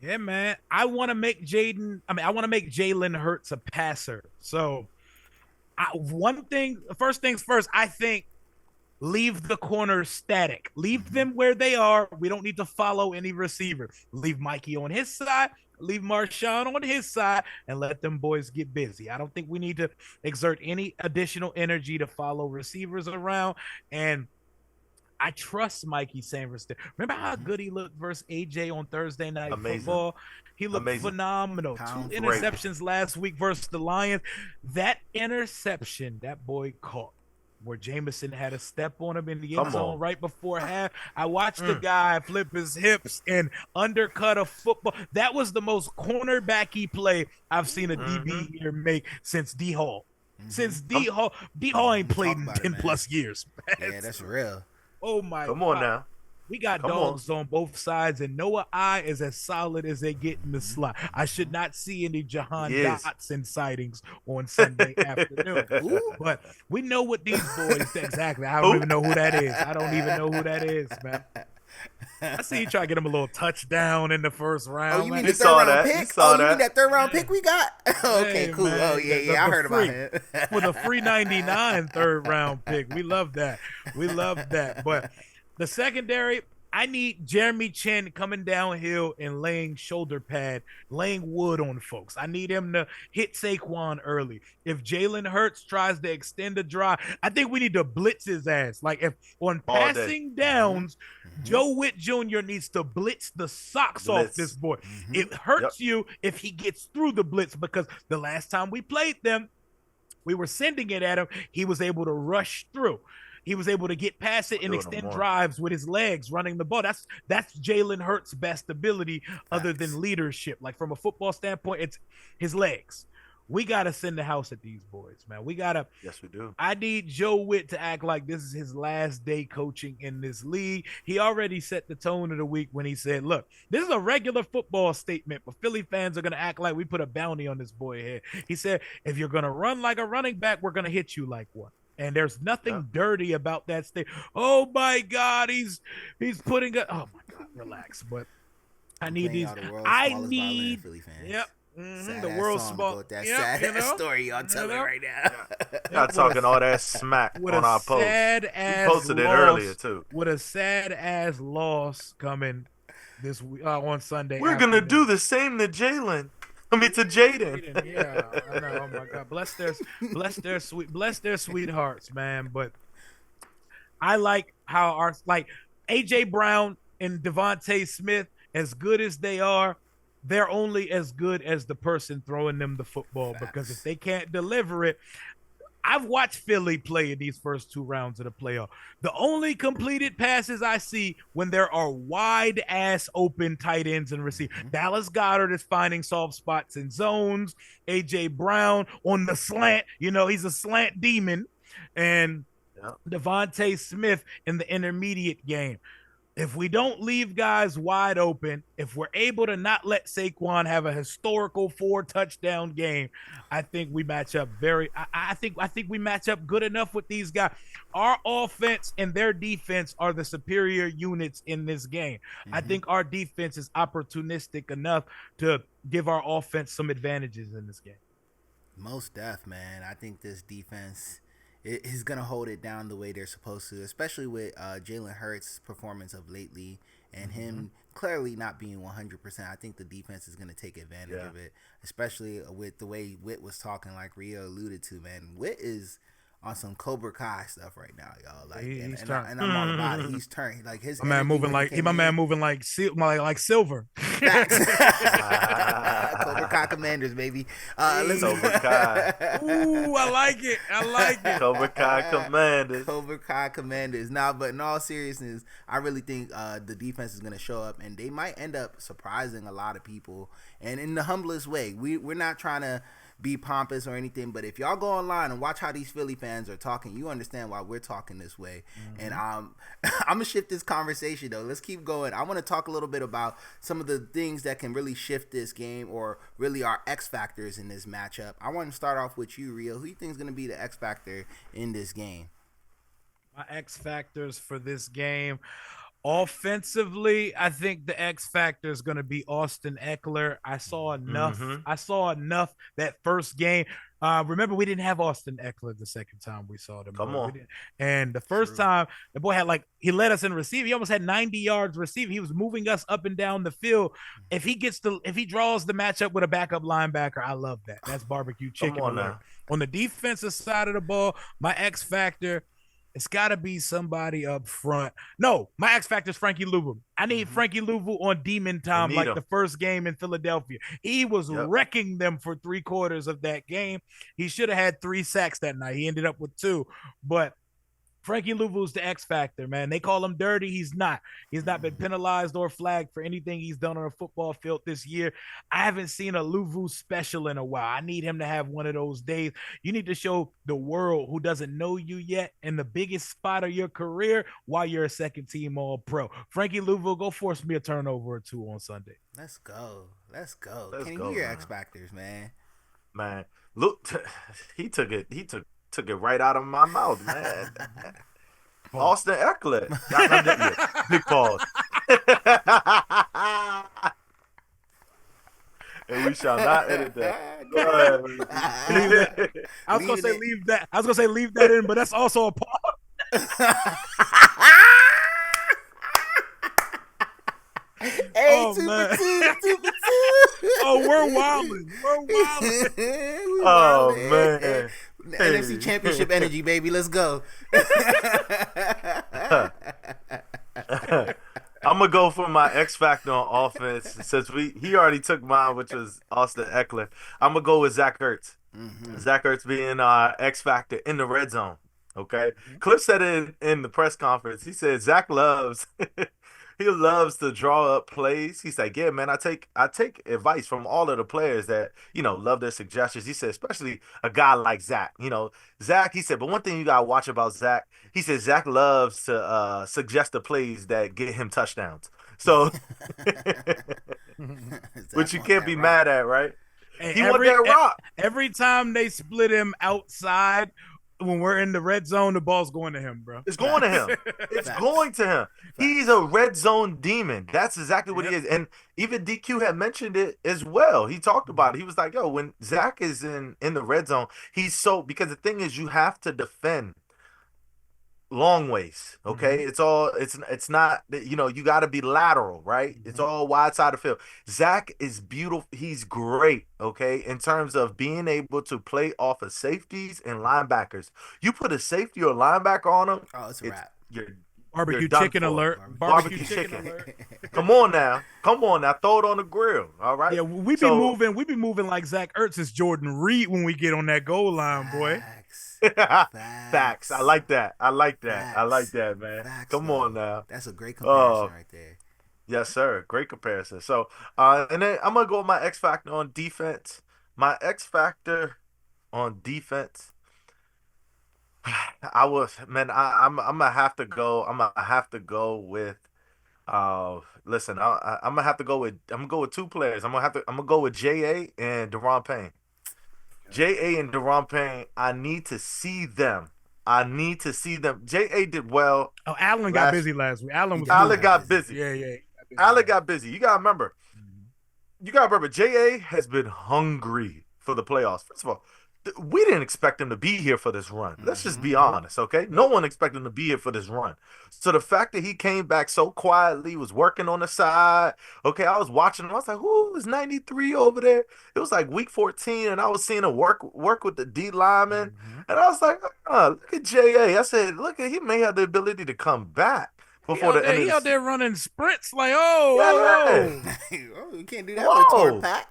Yeah, man. I want to make Jalen Hurts a passer. So, first things first. I think leave the corners static. Leave them where they are. We don't need to follow any receiver. Leave Mikey on his side. Leave Marshawn on his side and let them boys get busy. I don't think we need to exert any additional energy to follow receivers around. And I trust Mikey Sanders. Remember how good he looked versus AJ on Thursday Night Football? He looked phenomenal. 2 interceptions last week versus the Lions. That interception that boy caught, where Jameson had a step on him in the end zone right before half. I watched the guy flip his hips and undercut a football. That was the most cornerbacky play I've seen a DB here make since D Hall. since D-Hall ain't played in about it, 10 man. plus years. Man. Yeah, that's real. Oh my Come God. on now. We got Come dogs on both sides, and Noah I is as solid as they get in the slot. I should not see any Jahan He is. Dotson sightings on Sunday afternoon. Ooh. But we know what these boys exactly. I don't even know who that is. I don't even know who that is, man. I see you try to get him a little touchdown in the first round. Oh, you man. mean the saw third round that. pick? You saw You mean that. that third round pick we got? Okay, Hey, cool. man, Oh, yeah, I heard about him. with a free 99 third round pick. We love that. We love that. But the secondary, I need Jeremy Chin coming downhill and laying shoulder pad, laying wood on folks. I need him to hit Saquon early. If Jalen Hurts tries to extend a drive, I think we need to blitz his ass. Like if on All day. passing downs, Joe Witt Jr. needs to blitz the socks off this boy. It hurts you if he gets through the blitz, because the last time we played them, we were sending it at him. He was able to rush through. He was able to get past it and extend drives with his legs running the ball. That's Jalen Hurts' best ability other than leadership. Like from a football standpoint, it's his legs. We got to send the house at these boys, man. We got to. Yes, we do. I need Joe Witt to act like this is his last day coaching in this league. He already set the tone of the week when he said, look, this is a regular football statement, but Philly fans are going to act like we put a bounty on this boy here. He said, if you're going to run like a running back, we're going to hit you like one. And there's nothing dirty about that state. Oh my God, he's putting a. Oh my God, relax. But I need these. I need. Yep. The world's small. That yep, sad story y'all telling right now. Not talking all that smack on our post. We posted it earlier too. With a sad ass loss coming this week on Sunday. We're gonna do the same to Jalen. I mean to Jayden. Yeah, I know. Oh my God, bless their sweethearts, man. But I like how our AJ Brown and Devontae Smith, as good as they are, they're only as good as the person throwing them the football. Facts. Because if they can't deliver it, I've watched Philly play in these first two rounds of the playoff. The only completed passes I see when there are wide ass open tight ends and receivers. Dallas Goedert is finding soft spots in zones. AJ Brown on the slant, he's a slant demon, and Devontae Smith in the intermediate game. If we don't leave guys wide open, if we're able to not let Saquon have a historical 4-touchdown game, I think we match up I think we match up good enough with these guys. Our offense and their defense are the superior units in this game. I think our defense is opportunistic enough to give our offense some advantages in this game. Most def, man. I think this defense is going to hold it down the way they're supposed to, especially with Jalen Hurts' performance of lately and him clearly not being 100%. I think the defense is going to take advantage of it, especially with the way Witt was talking, like Rio alluded to, man. Witt is on some Cobra Kai stuff right now, y'all. Like, and I'm all about it. He's turned like his man moving like silver. Cobra Kai Commanders, baby. Cobra Kai. Ooh, I like it. Cobra Kai Commanders. Cobra Kai Commanders. Nah, but in all seriousness, I really think the defense is going to show up, and they might end up surprising a lot of people, and in the humblest way. We're not trying to be pompous or anything, but if y'all go online and watch how these Philly fans are talking, you understand why we're talking this way. And I'm gonna shift this conversation though. Let's keep going. I want to talk a little bit about some of the things that can really shift this game, or really our X factors in this matchup. I want to start off with you, Rio. Who do you think is going to be the X factor in this game? My X factors for this game. Offensively, I think the X factor is going to be Austin Eckler. I saw enough. I saw enough that first game. Remember, we didn't have Austin Eckler the second time we saw them. Come on. And the first time, the boy had he led us in receiving. He almost had 90 yards receiving. He was moving us up and down the field. If he draws the matchup with a backup linebacker, I love that. That's barbecue chicken. Come on now. On the defensive side of the ball, my X factor, it's got to be somebody up front. No, my X factor is Frankie Louvu. I need Frankie Louvu on demon time like the first game in Philadelphia. He was wrecking them for 3/4 of that game. He should have had 3 sacks that night. He ended up with 2. But Frankie Louvu's the X factor, man. They call him dirty. He's not. He's not been penalized or flagged for anything he's done on a football field this year. I haven't seen a Louvu special in a while. I need him to have one of those days. You need to show the world who doesn't know you yet in the biggest spot of your career while you're a second team All-Pro. Frankie Louvu, go force me a turnover or two on Sunday. Let's go. Let's go. Let's Kenny, go, who your man. X factors, man? Man, look, he took it right out of my mouth, man. Austin Eckler. Big pause. And we shall not edit that. Go ahead, man. I was gonna say leave that. I was gonna say leave that in, but that's also a pause. Hey, Oh, two man. for two. Oh, we're wilding. We're wilding. We Oh, wildin'. man. NFC Championship energy, baby. Let's go. I'm gonna go for my X factor on offense since he already took mine, which was Austin Eckler. I'm gonna go with Zach Ertz. Zach Ertz being our X factor in the red zone. Okay, Cliff said it in the press conference. He said Zach loves he loves to draw up plays. He's like, yeah, man, I take advice from all of the players that love their suggestions. He said, especially a guy like Zach. Zach. He said, but one thing you gotta watch about Zach. He said Zach loves to suggest the plays that get him touchdowns. So, which you can't be mad at, right? Hey, He want that rock. Every time they split him outside, when we're in the red zone, the ball's going to him, bro. It's going to him. It's going to him. He's a red zone demon. That's exactly what he is. And even DQ had mentioned it as well. He talked about it. He was like, yo, when Zach is in the red zone, because the thing is, you have to defend long ways. Okay. It's not, you got to be lateral, right? It's all wide side of the field. Zach is beautiful. He's great. Okay. In terms of being able to play off of safeties and linebackers, you put a safety or linebacker on him. Oh, it's a wrap. Barbecue done chicken for. alert. Barbecue chicken. Come on now. Throw it on the grill. All right. Yeah, we be moving like Zach Ertz is Jordan Reed when we get on that goal line, boy. Facts. I like that. I like that, man. Come on now. That's a great comparison right there. Yes, sir. Great comparison. So, and then I'm gonna go with my X factor on defense. My X factor on defense. I'm gonna have to go. I'm gonna have to go with. Listen, I'm gonna go with two players. I'm gonna go with J.A. and Deron Payne. J.A. and Deron Payne, I need to see them. J.A. did well. Oh, Allen got busy last week. Allen got busy. Yeah. Allen got busy. You gotta remember, J.A. has been hungry for the playoffs. First of all, we didn't expect him to be here for this run. Let's just be honest, okay? No one expected him to be here for this run. So the fact that he came back so quietly, was working on the side, okay, I was watching him. I was like, who is 93 over there? It was like week 14, and I was seeing him work with the D lineman. And I was like, look at J.A. I said, he may have the ability to come back before the end of the He out there running sprints like, you can't do that with a torn pack.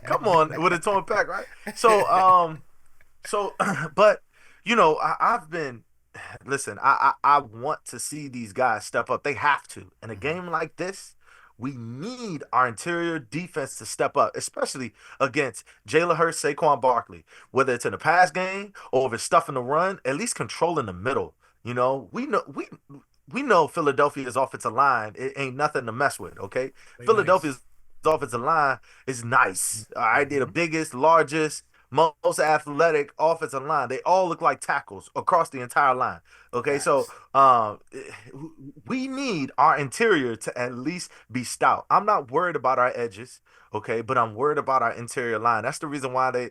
Come on, with a torn pack, right? So, but I've been. Listen, I want to see these guys step up. They have to. In a game like this, we need our interior defense to step up, especially against Jalen Hurts, Saquon Barkley. Whether it's in the pass game or if it's stuff in the run, at least controlling the middle. We know Philadelphia's offensive line, it ain't nothing to mess with, okay? Philadelphia's offensive line is nice. All right, they're the biggest, largest, most athletic offensive line. They all look like tackles across the entire line. Okay, nice. So we need our interior to at least be stout. I'm not worried about our edges, okay, but I'm worried about our interior line. That's the reason why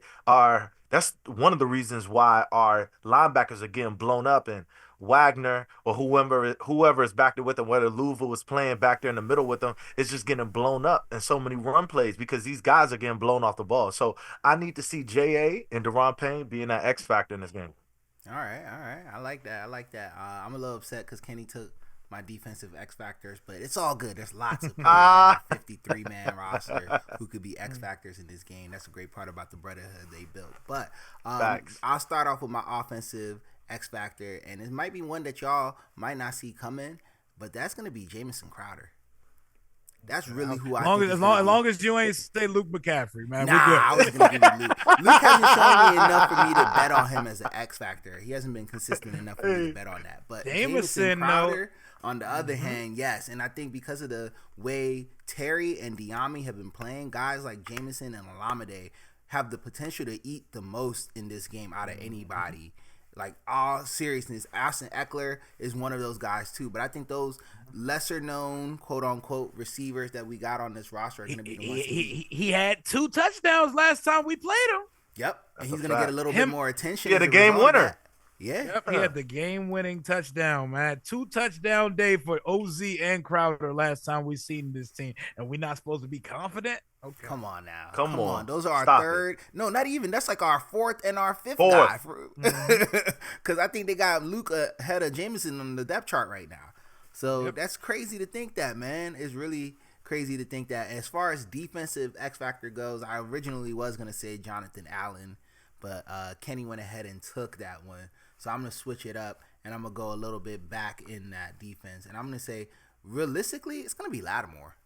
that's one of the reasons why our linebackers are getting blown up, and Wagner or whoever is back there with them, whether Louisville was playing back there in the middle with them, is just getting blown up in so many run plays because these guys are getting blown off the ball. So I need to see J.A. and Deron Payne being that X factor in this game. All right. I like that. I'm a little upset because Kenny took my defensive X factors, but it's all good. There's lots of players on the 53-man roster who could be X factors in this game. That's a great part about the brotherhood they built. But I'll start off with my offensive X factor, and it might be one that y'all might not see coming, but that's gonna be Jamison Crowder. That's really who I think. As long as you ain't say Luke McCaffrey, man, nah, we're good. I was gonna give you Luke. Luke hasn't shown me enough for me to bet on him as an X factor. He hasn't been consistent enough for me to bet on that. But Jamison Crowder, on the other hand, yes, and I think because of the way Terry and Diami have been playing, guys like Jamison and Olamide have the potential to eat the most in this game out of anybody. Like, all seriousness, Austin Eckler is one of those guys too. But I think those lesser known, quote unquote, receivers that we got on this roster are going to be the ones. He had 2 touchdowns last time we played him. Yep, and he's going to get a little bit more attention. He had a game winner. Yeah, yep, he had the game-winning touchdown, man. 2 touchdown day for OZ and Crowder last time we seen this team, and we're not supposed to be confident. Okay, come on now, come on. Those are our Stop third. It. No, not even. That's like our fourth and our fifth guy. Because I think they got Luke ahead of Jameson on the depth chart right now. So that's crazy to think that, man. It's really crazy to think that. As far as defensive X factor goes, I originally was gonna say Jonathan Allen, but Kenny went ahead and took that one. So I'm going to switch it up, and I'm going to go a little bit back in that defense. And I'm going to say, realistically, it's going to be Lattimore.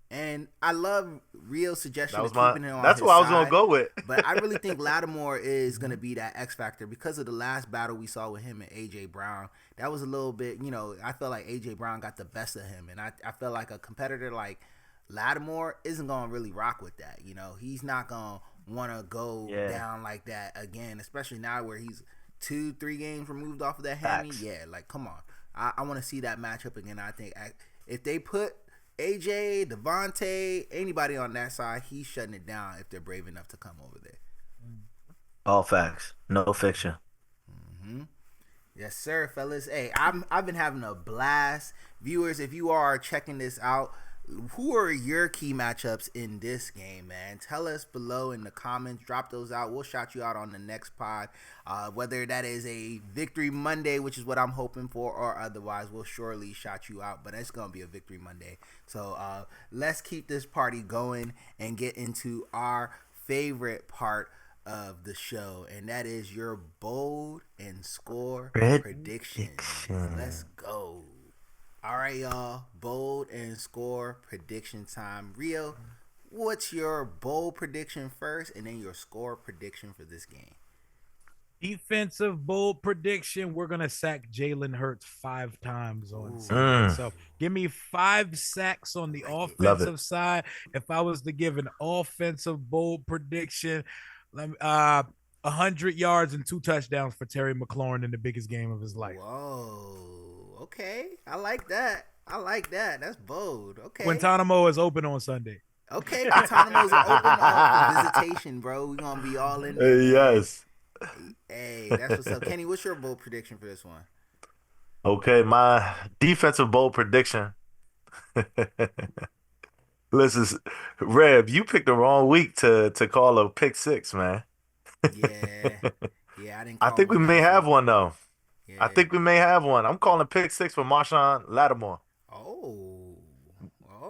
And I love Rio's suggestion of keeping him on that's his what I was side, going to go with. But I really think Lattimore is going to be that X factor because of the last battle we saw with him and A.J. Brown. That was a little bit, I felt like A.J. Brown got the best of him. And I felt like a competitor like Lattimore isn't going to really rock with that. He's not going to want to go down like that again, especially now where he's 2-3 games removed off of that hammy. Yeah, like, come on. I want to see that matchup again. I think if they put AJ, Devontae, anybody on that side, he's shutting it down if they're brave enough to come over there. All facts, no fiction. Mm-hmm. Yes, sir, fellas. Hey, I've been having a blast. Viewers, if you are checking this out, who are your key matchups in this game, man? Tell us below in the comments. Drop those out. We'll shout you out on the next pod. Whether that is a Victory Monday, which is what I'm hoping for, or otherwise, we'll surely shout you out. But it's going to be a Victory Monday. So let's keep this party going and get into our favorite part of the show, and that is your bold and score predictions. Let's go. All right, y'all. Bold and score prediction time. Rio, what's your bold prediction first, and then your score prediction for this game? Defensive bold prediction. We're going to sack Jalen Hurts 5 times on Sunday. So give me 5 sacks on the offensive side. If I was to give an offensive bold prediction, 100 yards and 2 touchdowns for Terry McLaurin in the biggest game of his life. Whoa. Okay. I like that. That's bold. Okay. Guantanamo is open on Sunday. Okay. Guantanamo's open on visitation, bro. We're going to be all in there. Yes. Hey, that's what's up. Kenny, what's your bold prediction for this one? Okay, my defensive bold prediction. Listen, Rev, you picked the wrong week to call a pick 6, man. Yeah, I didn't. I think we may have one though. Yeah. I think we may have one. I'm calling pick 6 for Marshawn Lattimore. Oh.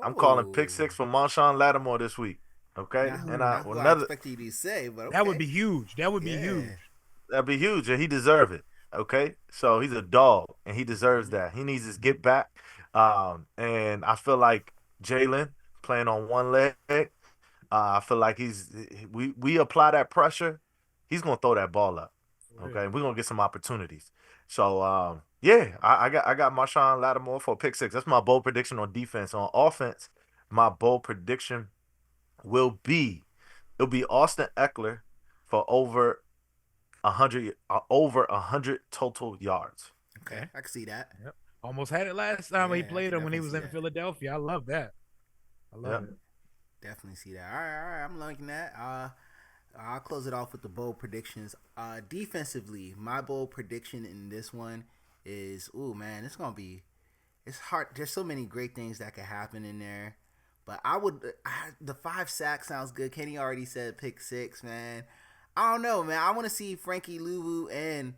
I'm calling pick 6 for Marshawn Lattimore this week. Okay, I expect you to say, but okay. That would be huge. That'd be huge, and he deserves it. Okay, so he's a dog, and he deserves that. He needs his get back, and I feel like Jalen playing on one leg. I feel like we apply that pressure, he's gonna throw that ball up. Okay, we're gonna get some opportunities. So I got Marshawn Lattimore for pick 6. That's my bold prediction on defense. On offense, my bold prediction it'll be Austin Eckler for over 100 total yards. Okay, I can see that. Yep. Almost had it last time he played him when he was in Philadelphia. I love that. I love it. Definitely see that. All right. I'm liking that. I'll close it off with the bold predictions. Defensively, my bold prediction in this one is, it's hard. There's so many great things that could happen in there. But the 5 sacks sounds good. Kenny already said pick 6, man. I don't know, man. I want to see Frankie Louvu and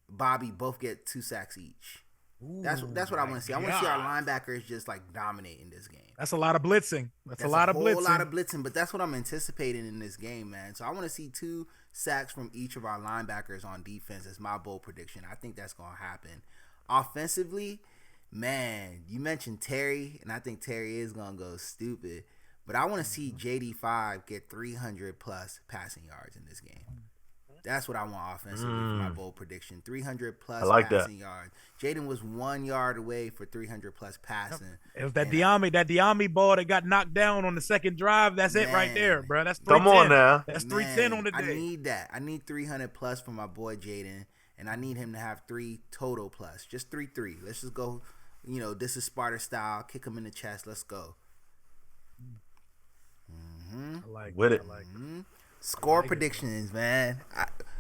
Bobby both get 2 sacks each. Ooh, that's what I want to see. I want to see our linebackers just like dominating this game. That's a lot of blitzing. That's a lot of blitzing. A lot of blitzing, but that's what I'm anticipating in this game, man. So I want to see two sacks from each of our linebackers on defense is my bold prediction. I think that's going to happen. Offensively, man, you mentioned Terry, and I think Terry is going to go stupid. But I want to see JD5 get 300-plus passing yards in this game. That's what I want offensively for my bold prediction. 300-plus passing yards. Jayden was 1 yard away for 300-plus passing. It was that Diami ball that got knocked down on the second drive. That's it right there, bro. That's 310. Come on now. That's 310 on the day. I need that. I need 300-plus for my boy Jayden, and I need him to have 3 total plus. Just 3-3. Let's just go, this is Sparta style. Kick him in the chest. Let's go. I like With it. I like Score predictions, man.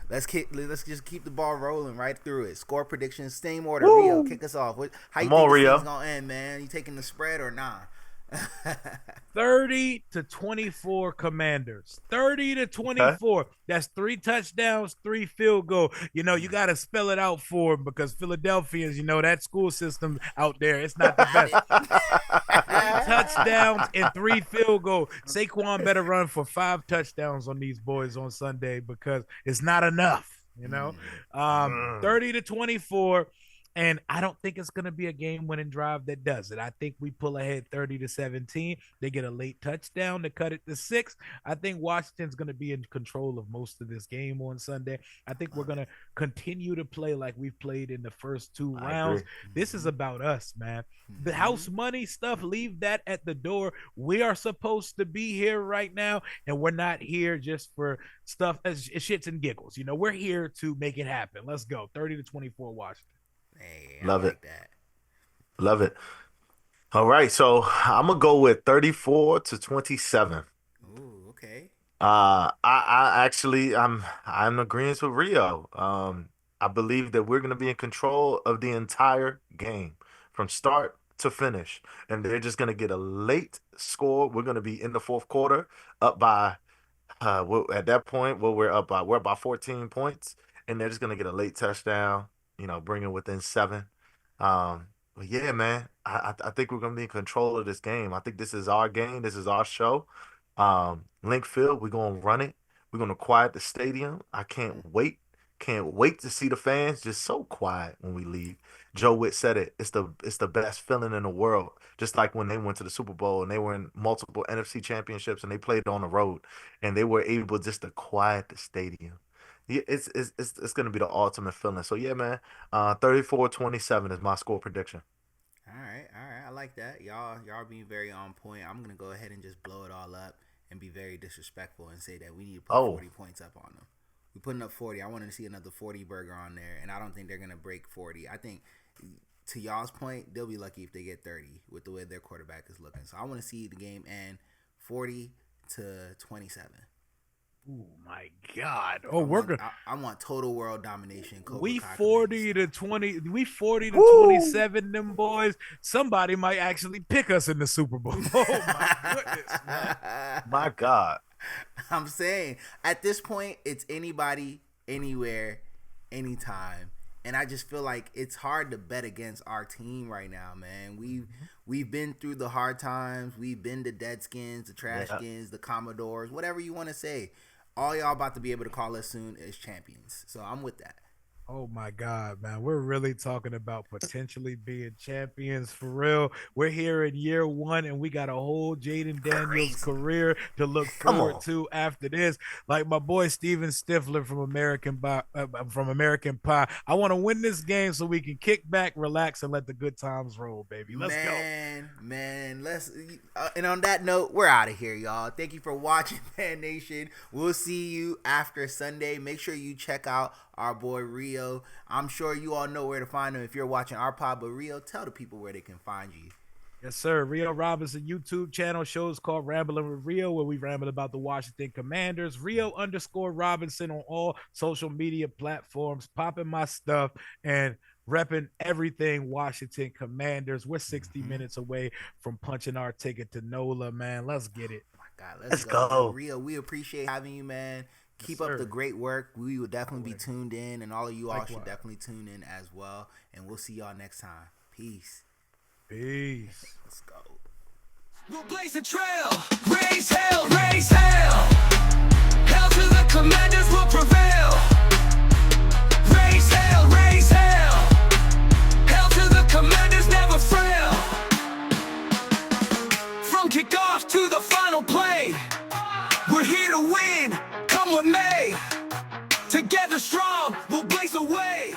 Let's just keep the ball rolling right through it. Score predictions, same order. Woo. Rio, kick us off. How you Come on, think this Rio. thing's gonna end, man? You taking the spread or not? 30-24 Commanders. 30-24. That's 3 touchdowns, 3 field goal. You got to spell it out for them because Philadelphians, that school system out there, it's not the best. 3 touchdowns and 3 field goal. Saquon better run for 5 touchdowns on these boys on Sunday because it's not enough. 30-24. And I don't think it's going to be a game-winning drive that does it. I think we pull ahead 30-17. They get a late touchdown to cut it to 6. I think Washington's going to be in control of most of this game on Sunday. I think we're going to continue to play like we've played in the first 2 rounds. This is about us, man. The house money stuff, leave that at the door. We are supposed to be here right now, and we're not here just for stuff as shits and giggles. We're here to make it happen. Let's go. 30-24 Washington. Hey, Love it. that. Love it. All right, so I'm gonna go with 34-27. Ooh, okay. I actually I'm in agreement with Rio. I believe that we're gonna be in control of the entire game from start to finish, and they're just gonna get a late score. We're gonna be in the fourth quarter up by at that point we're up by 14 points, and they're just gonna get a late touchdown. Bring it within 7. But yeah, man, I think we're gonna be in control of this game. I think this is our game. This is our show. Link Field, we're gonna run it. We're gonna quiet the stadium. I can't wait. Can't wait to see the fans just so quiet when we leave. Joe Witt said it. It's the best feeling in the world. Just like when they went to the Super Bowl and they were in multiple NFC championships and they played on the road and they were able just to quiet the stadium. Yeah, it's gonna be the ultimate feeling. So yeah, man, 34-27 is my score prediction. All right. I like that. Y'all being very on point. I'm gonna go ahead and just blow it all up and be very disrespectful and say that we need to put 40 points up on them. We're putting up 40. I wanted to see another 40 burger on there, and I don't think they're gonna break 40. I think, to y'all's point, they'll be lucky if they get 30 with the way their quarterback is looking. So I want to see the game end 40-27. Oh my God! I want total world domination. We 40-20. We 40-27. Them boys. Somebody might actually pick us in the Super Bowl. Oh my goodness, man. My God. I'm saying at this point, it's anybody, anywhere, anytime, and I just feel like it's hard to bet against our team right now, man. We've been through the hard times. We've been the Deadskins, the Trashkins, the Commodores, whatever you want to say. All y'all about to be able to call us soon as champions. So I'm with that. Oh my God, man. We're really talking about potentially being champions for real. We're here in year 1 and we got a whole Jayden Daniels career to look forward to after this. Like my boy Steven Stifler from American Pie. I want to win this game so we can kick back, relax, and let the good times roll, baby. Let's go. Man, let's and on that note, we're out of here, y'all. Thank you for watching, Fan Nation. We'll see you after Sunday. Make sure you check out our boy Rio. I'm sure you all know where to find him if you're watching our pod, but Rio, tell the people where they can find you. Yes, sir. Rio Robinson YouTube channel. Shows called Rambling with Rio, where we ramble about the Washington Commanders. Rio_Robinson on all social media platforms. Popping my stuff and repping everything Washington Commanders. We're 60 minutes away from punching our ticket to NOLA, man. Let's get it. Oh my God, let's go. Rio, we appreciate having you, man. Keep up the great work. We will definitely be tuned in, and all of you all should definitely tune in as well. And we'll see y'all next time. Peace. Let's go. We'll blaze a trail. Raise hell. Hell to the Commanders will prevail. Raise hell, raise hell. Hell to the Commanders, never fail. From kickoff to the final play, we're here to win, come what may. Together strong, we'll blaze the way.